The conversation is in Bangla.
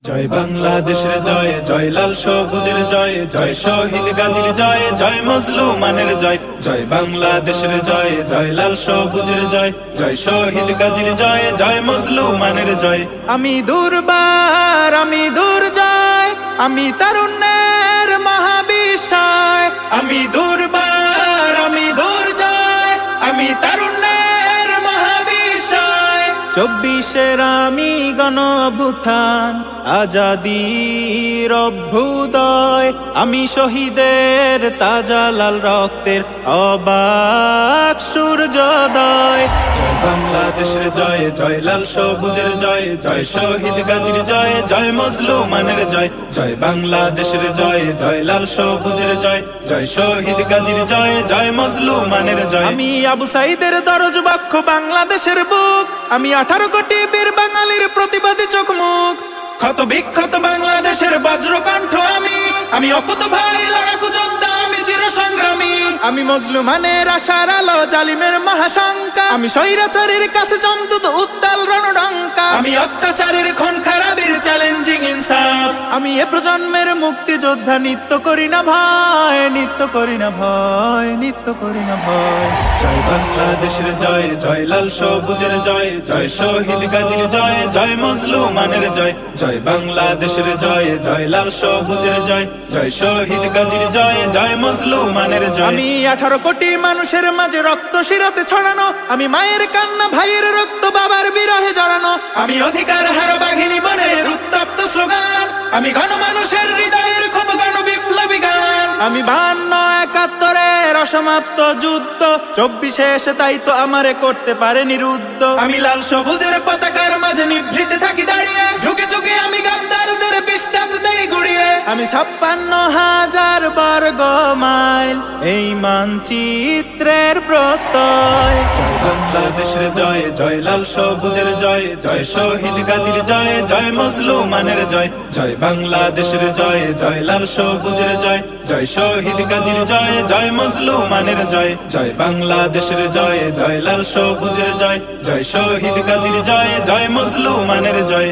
জয় বাংলাদেশের জয়, জয় লাল সবুজের জয়, জয় শহীদ গাজীর জয়, জয় মজলুমানের জয়। জয় বাংলাদেশের জয়, জয় লাল সবুজের জয়, জয় শহীদ গাজীর জয়, জয় মজলুমানের জয়। আমি দুর্বার, আমি দুর্জয়, আমি তারুণ্যের মহাবিশয়। আমি দুর্বার, আমি দুর্জয়, আমি তারুণ্যের মহাবিশয়। 24-এর আমি গণ অভ্যুত্থান, আজাদীর অভ্যুদয়। আমি শহীদের তাজা লাল রক্তের অবাক সূর্যোদয়। জয় বাংলাদেশের জয়, জয় লাল সবুজের জয়, জয় শহীদ গাজীর জয়, জয় মজলুমানের জয়। জয় বাংলাদেশের জয়, জয় লাল সবুজের জয়, জয় শহীদ গাজীর জয়, জয় মজলুমানের জয়। আমি আবু সাইদের দরজ বাক্য বাংলাদেশের বুক, আমি 18 কোটি বীর বাঙালির প্রতিবাদী চোখমুখ। ক্ষত বিক্ষত বাংলাদেশের বজ্রকণ্ঠ আমি, আমি অকুত ভাই লড়াকু যোদ্ধা, আমি চির সংগ্রামী। আমি মজলুমানের আশার আলো, জালিমের মহাশঙ্কা, আমি স্বৈরাচারীর কাছে চমদুত উত্তাল রণডঙ্কা। আমি অত্যাচারীর খুন খারাপির চ্যালেঞ্জিং ইনসাফ। আমি এ প্রজন্মের মুক্তিযোদ্ধা, নিত্য করি না ভয়, নিত্য করি না ভয়, নিত্য করি না ভয়। জয় বাংলাদেশের জয়, জয় লাল সবুজের জয়, জয় শহীদ গাজীর জয়, জয় মজলুমানের জয়। জয় বাংলাদেশের জয়, জয় লাল সবুজের জয়, জয় শহীদ গাজীর জয়, জয় মজলুমানের জয়। আমি 18 কোটি মানুষের মাঝে রক্ত শিরাতে ছড়ানো, আমি মায়ের কান্না, ভাইয়ের রক্ত, বাবার বিরহে জড়ানো। আমি অধিকার হার বাঘিনী বনের উত্তপ্ত স্লোগান, আমি গণমানুষের হৃদয়ের খুব গণ বিপ্লবী গান। আমি 52-71-এর অসমাপ্ত যুদ্ধ, 24-এ এসে তাই তো আমারে করতে পারে নিরুদ্ধ। আমি লাল সবুজের পতাকার মাঝে নিভৃতে থাকি দাঁড়িয়ে, যুগে যুগে আমি গাদ্দারদের বিস্তার দেই গুড়িয়ে। আমি 56,000 বর্গ মাইল এই মানচিত্রের প্রত্যয়। জয় বাংলাদেশের জয়, জয় লাল সবুজের জয়, জয় শহীদ গাজীর জয়, জয় মজলুমানের জয়। জয় বাংলাদেশের জয়, জয় লাল সবুজের জয়, জয় শহীদ গাজীর জয়, জয় মজলুমানের জয়। জয় বাংলাদেশের জয়, জয় লাল সবুজের জয়, জয় শহীদ গাজীর জয়, জয় মজলুমানের জয়।